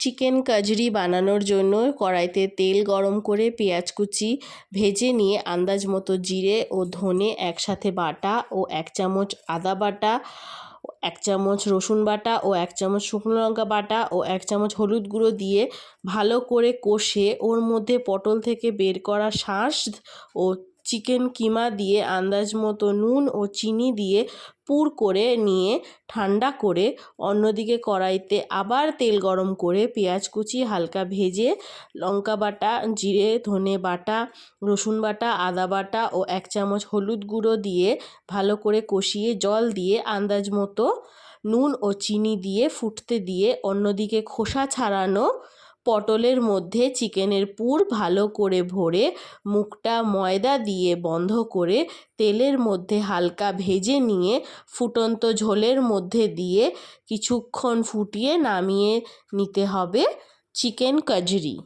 Chicken Kajari বানানোর জন্য কড়াইতে তেল গরম করে পেঁয়াজ কুচি ভেজে নিয়ে আন্দাজ মতো জিরে ও ধনে একসাথে বাটা ও 1 চামচ আদা বাটা, 1 চামচ রসুন বাটা ও 1 চামচ শুকনো লঙ্কা বাটা ও 1 চামচ হলুদ গুঁড়ো দিয়ে ভালো করে কষে ওর মধ্যে পটল থেকে বের করা শাঁস ও চিকেন কিমা দিয়ে আন্দাজ মতো নুন ও চিনি দিয়ে পুর করে নিয়ে ঠান্ডা করে অন্যদিকে কড়াইতে আবার তেল গরম করে পেঁয়াজ কুচি হালকা ভেজে লঙ্কা বাটা, জিরে ধনে বাটা, রসুন বাটা, আদা বাটা ও 1 চামচ হলুদ গুঁড়ো দিয়ে ভালো করে কষিয়ে জল দিয়ে আন্দাজ মতো নুন ও চিনি দিয়ে ফুটতে দিয়ে অন্যদিকে খোসা ছাড়ানো পটলের মধ্যে চিকেনের পুর ভালো করে ভরে মুখটা ময়দা দিয়ে বন্ধ করে তেলের মধ্যে হালকা ভেজে নিয়ে ফুটন্ত ঝোলের মধ্যে দিয়ে কিছুক্ষণ ফুটিয়ে নামিয়ে নিতে হবে চিকেন কাজরি।